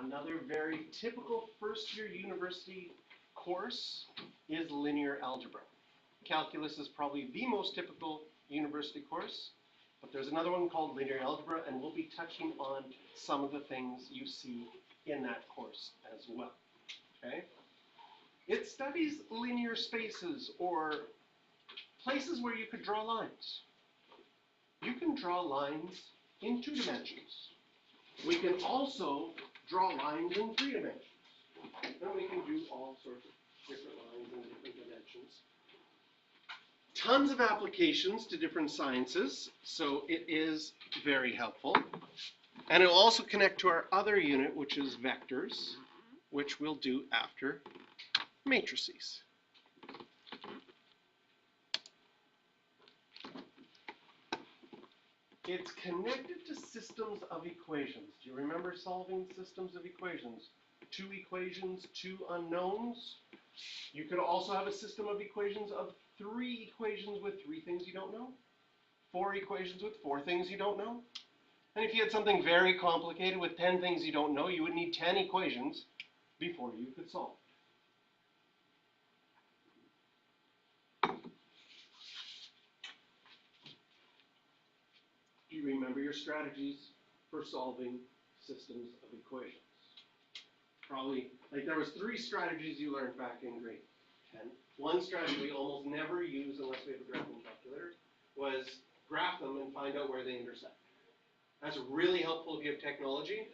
Another very typical first-year university course is linear algebra. Calculus is probably the most typical university course, but there's another one called linear algebra, and we'll be touching on some of the things you see in that course as well. Okay? It studies linear spaces, or places where you could draw lines. You can draw lines in 2 dimensions. We can also draw lines in 3 dimensions. And we can do all sorts of different lines in different dimensions. Tons of applications to different sciences, so it is very helpful. And it will also connect to our other unit, which is vectors, which we'll do after matrices. It's connected to systems of equations. Do you remember solving systems of equations? 2 equations, 2 unknowns. You could also have a system of equations of 3 equations with 3 things you don't know. 4 equations with 4 things you don't know. And if you had something very complicated with 10 things you don't know, you would need 10 equations before you could solve. Do you remember your strategies for solving systems of equations? Probably, like there was 3 strategies you learned back in grade 10. One strategy we almost never use unless we have a graphing calculator was graph them and find out where they intersect. That's really helpful if you have technology.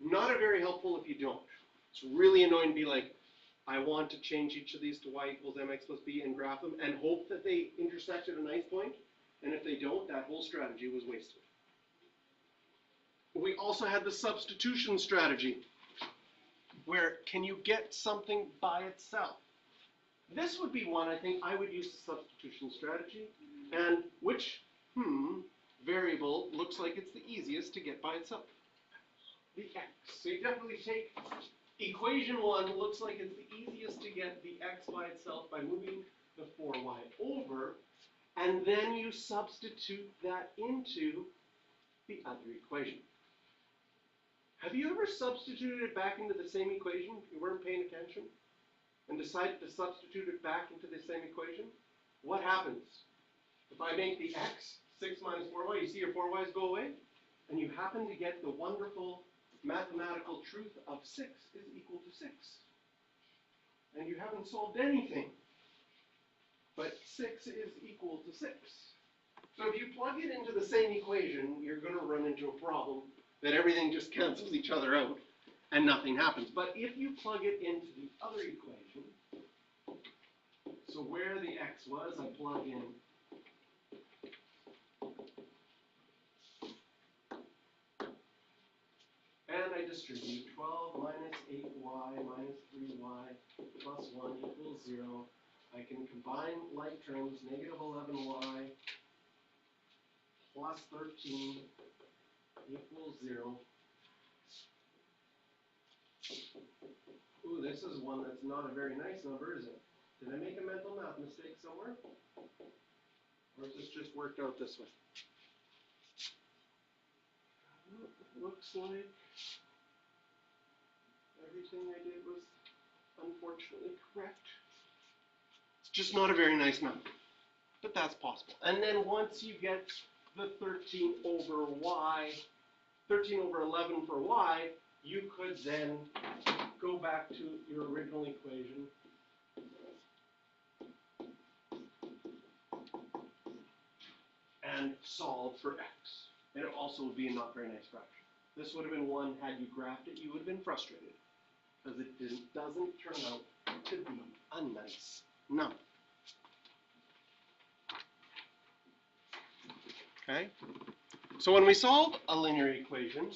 Not very helpful if you don't. It's really annoying to be like, I want to change each of these to y equals mx plus b and graph them and hope that they intersect at a nice point. And if they don't, that whole strategy was wasted. We also had the substitution strategy, where can you get something by itself? This would be one I think I would use the substitution strategy, and which variable looks like it's the easiest to get by itself? The x. So you definitely take equation 1, looks like it's the easiest to get the x by itself by moving the 4y over, and then you substitute that into the other equation. Have you ever substituted it back into the same equation if you weren't paying attention and decided to substitute it back into the same equation? What happens? If I make the x 6 minus 4y, you see your 4y's go away, and you happen to get the wonderful mathematical truth of 6 is equal to 6. And you haven't solved anything. But 6 is equal to 6. So if you plug it into the same equation, you're going to run into a problem that everything just cancels each other out and nothing happens. But if you plug it into the other equation, so where the x was, I plug in and I distribute 12 minus 8y minus 3y plus 1 equals 0. I can combine like terms, negative 11y plus 13 equals 0. Ooh, this is one that's not a very nice number, is it? Did I make a mental math mistake somewhere? Or has this just worked out this way? Looks like everything I did was unfortunately correct. It's just not a very nice number, but that's possible. And then once you get the 13 over y, 13 over 11 for y, you could then go back to your original equation and solve for x. And it also would be a not very nice fraction. This would have been one, had you graphed it, you would have been frustrated, because it doesn't turn out to be a nice number. Okay? So when we solve a linear equation,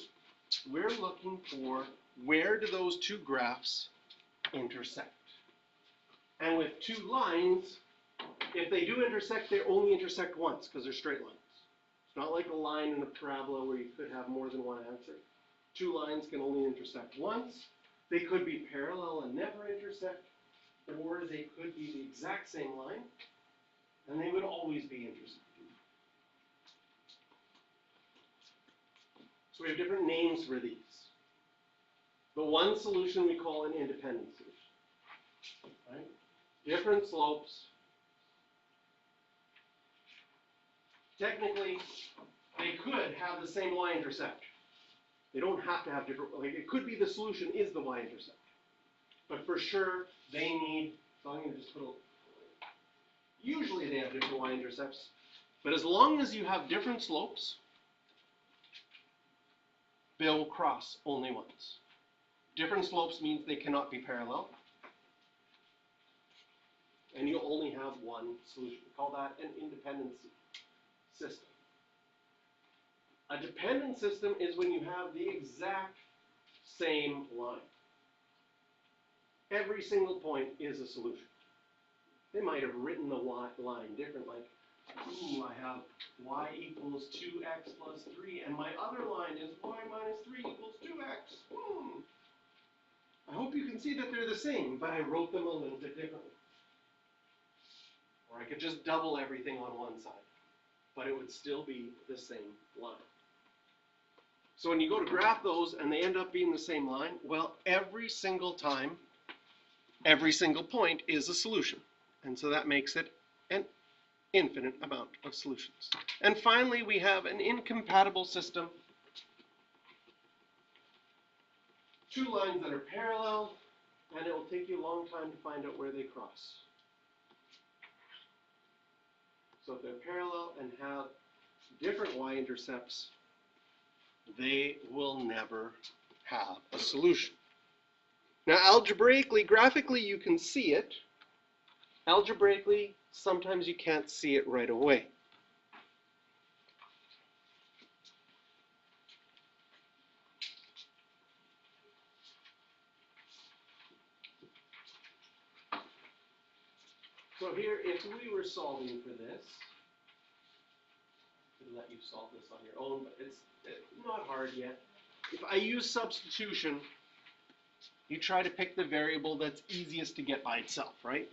we're looking for where do those 2 graphs intersect. And with 2 lines, if they do intersect, they only intersect once because they're straight lines. It's not like a line in a parabola where you could have more than one answer. 2 lines can only intersect once. They could be parallel and never intersect, or they could be the exact same line, and they would always be intersecting. So we have different names for these. The one solution we call an independent solution. Right? Different slopes. Technically, they could have the same y-intercept. They don't have to have different, like it could be the solution is the y-intercept. But for sure, they need, so I'm going to just put a, usually they have different y-intercepts. But as long as you have different slopes, they'll cross only once. Different slopes means they cannot be parallel. And you only have one solution. We call that an independent system. A dependent system is when you have the exact same line. Every single point is a solution. They might have written the line different, like, ooh, I have y equals 2x plus 3, and my other line is y minus 3 equals 2x. I hope you can see that they're the same, but I wrote them a little bit differently. Or I could just double everything on one side, but it would still be the same line. So when you go to graph those and they end up being the same line, well, every single time, every single point is a solution. And so that makes it an infinite amount of solutions. And finally, we have an incompatible system. Two lines that are parallel, and it will take you a long time to find out where they cross. So if they're parallel and have different y-intercepts, they will never have a solution. Now, algebraically, graphically, you can see it. Algebraically, sometimes you can't see it right away. So here, if we were solving for this, I'll let you solve this on your own, but it's not hard yet. If I use substitution, you try to pick the variable that's easiest to get by itself, right?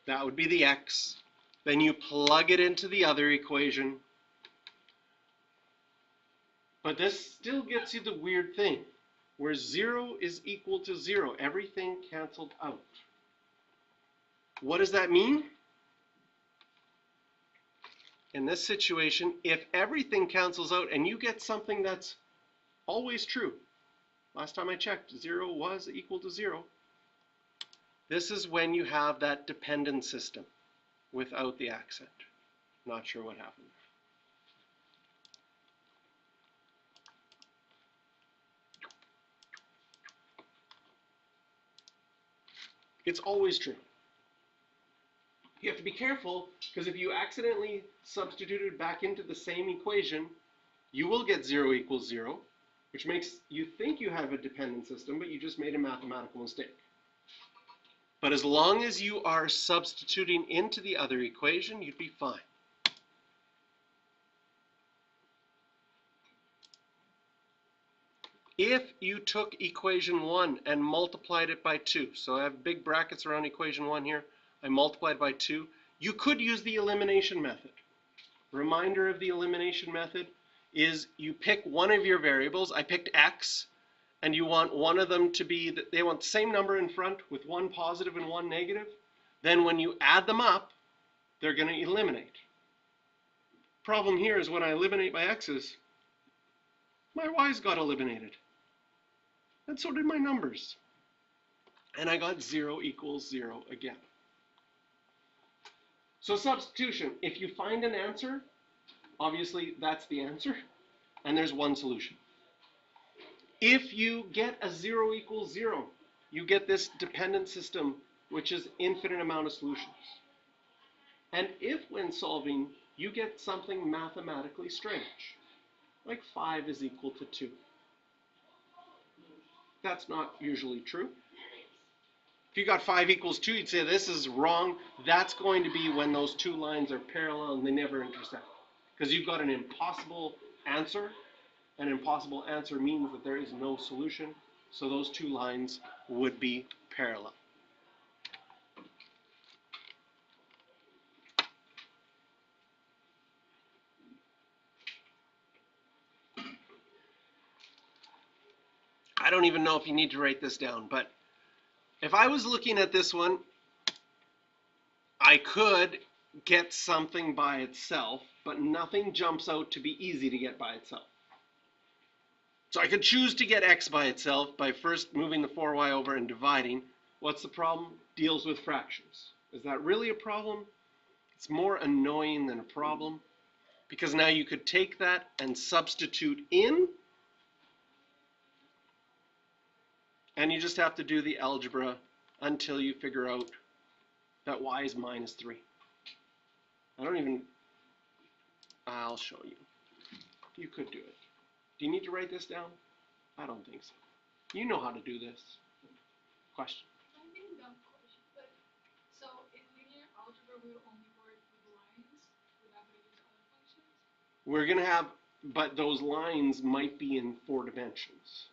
That would be the x. Then you plug it into the other equation. But this still gets you the weird thing, where 0 is equal to 0. Everything canceled out. What does that mean? In this situation, if everything cancels out and you get something that's always true, last time I checked, 0 was equal to 0, this is when you have that dependent system without the accent. Not sure what happened. It's always true. You have to be careful, because if you accidentally substitute it back into the same equation, you will get 0 equals 0, which makes you think you have a dependent system, but you just made a mathematical mistake. But as long as you are substituting into the other equation, you'd be fine. If you took equation 1 and multiplied it by 2, so I have big brackets around equation 1 here, I multiplied by 2, you could use the elimination method. Reminder of the elimination method is you pick one of your variables. I picked x, and you want one of them to be, they want the same number in front with one positive and one negative. Then when you add them up, they're going to eliminate. Problem here is when I eliminate my x's, my y's got eliminated. And so did my numbers. And I got 0 equals 0 again. So substitution, if you find an answer, obviously that's the answer, and there's one solution. If you get a 0 equals 0, you get this dependent system, which is infinite amount of solutions. And if when solving, you get something mathematically strange, like 5 is equal to 2. That's not usually true. If you got 5 equals 2, you'd say this is wrong. That's going to be when those two lines are parallel and they never intersect. Because you've got an impossible answer. An impossible answer means that there is no solution. So those two lines would be parallel. don't even know if you need to write this down, but if I was looking at this one, I could get something by itself, but nothing jumps out to be easy to get by itself. So I could choose to get x by itself by first moving the 4y over and dividing. What's the problem? Deals with fractions. Is that really a problem? It's more annoying than a problem, because now you could take that and substitute in, and you just have to do the algebra until you figure out that y is minus 3. I'll show you. You could do it. Do you need to write this down? I don't think so. You know how to do this. Question? I think dumb question, but so in linear algebra we will only work with lines. We're not going to use other functions. We're going to have, but those lines might be in 4 dimensions.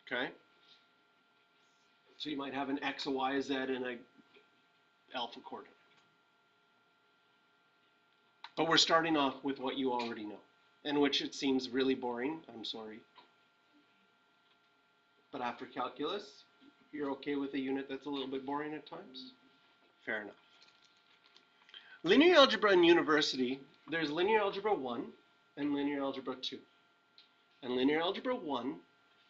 Okay? So you might have an x, a y, a z, and a alpha coordinate. But we're starting off with what you already know, in which it seems really boring. I'm sorry. But after calculus, you're okay with a unit that's a little bit boring at times? Fair enough. Linear algebra in university, there's linear algebra 1 and linear algebra 2. And linear algebra 1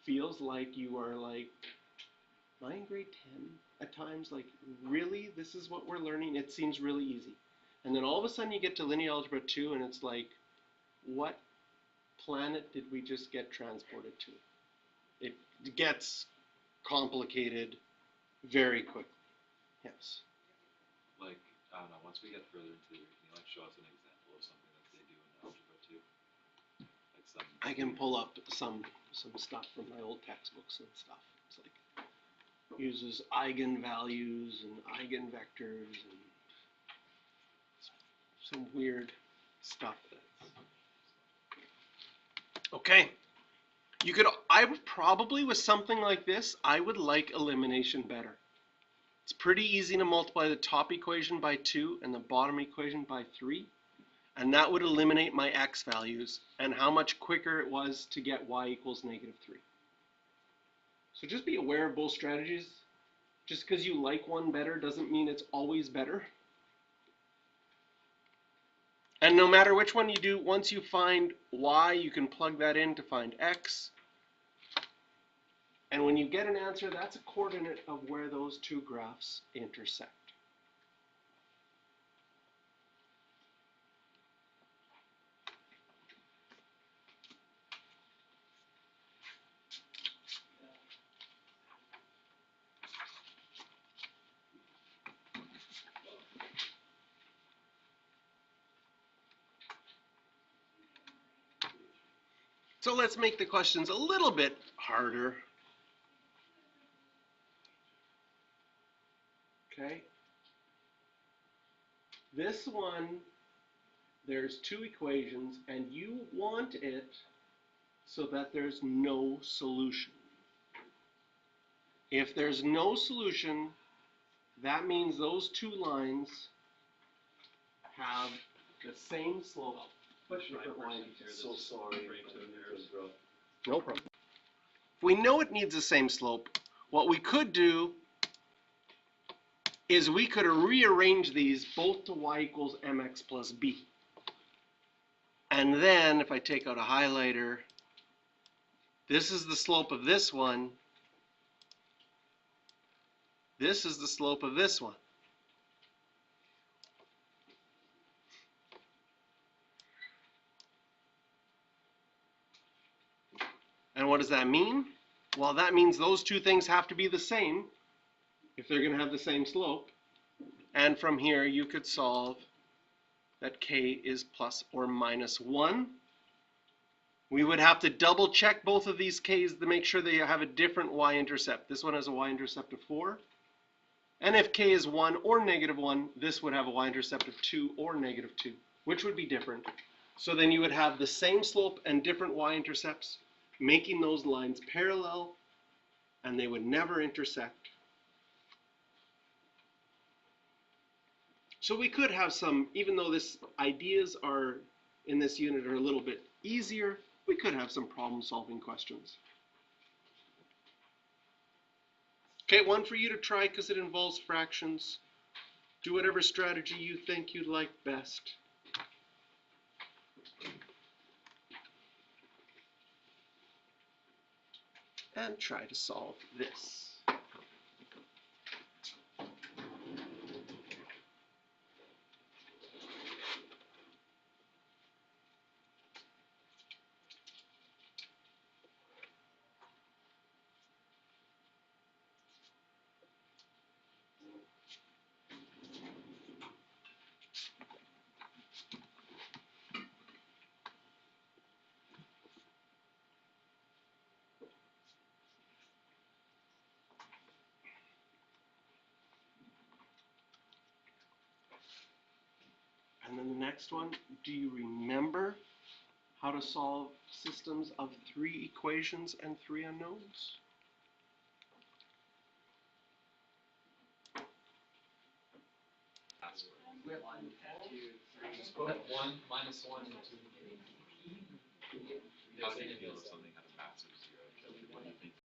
feels like you are like, am I in grade 10 at times? Like, really? This is what we're learning? It seems really easy. And then all of a sudden you get to linear algebra 2 and it's like, what planet did we just get transported to? It gets complicated very quickly. Yes. Like, I don't know, once we get further into the year, can you like show us an example of something that they do in algebra 2? Like some I can pull up some stuff from my old textbooks and stuff. It's like uses eigenvalues and eigenvectors and some weird stuff. Okay. I would probably, with something like this, I would like elimination better. It's pretty easy to multiply the top equation by 2 and the bottom equation by 3. And that would eliminate my x values and how much quicker it was to get y equals negative 3. So just be aware of both strategies. Just because you like one better doesn't mean it's always better. And no matter which one you do, once you find y, you can plug that in to find x. And when you get an answer, that's a coordinate of where those two graphs intersect. So let's make the questions a little bit harder. Okay. This one, there's 2 equations, and you want it so that there's no solution. If there's no solution, that means those 2 lines have the same slope. so sorry. No problem. If we know it needs the same slope, what we could do is we could rearrange these both to y equals mx plus b. And then if I take out a highlighter, this is the slope of this one. This is the slope of this one. And what does that mean? Well, that means those 2 things have to be the same if they're going to have the same slope. And from here, you could solve that k is plus or minus 1. We would have to double check both of these k's to make sure they have a different y-intercept. This one has a y-intercept of 4. And if k is 1 or negative 1, this would have a y-intercept of 2 or negative 2, which would be different. So then you would have the same slope and different y-intercepts, making those lines parallel, and they would never intersect. So we could have some, even though this ideas are in this unit are a little bit easier, we could have some problem-solving questions. Okay, one for you to try because it involves fractions. Do whatever strategy you think you'd like best. And try to solve this. And then the next one, do you remember how to solve systems of 3 equations and 3 unknowns? Just put 1 minus 1 into How How do do you you feel feel if something had a massive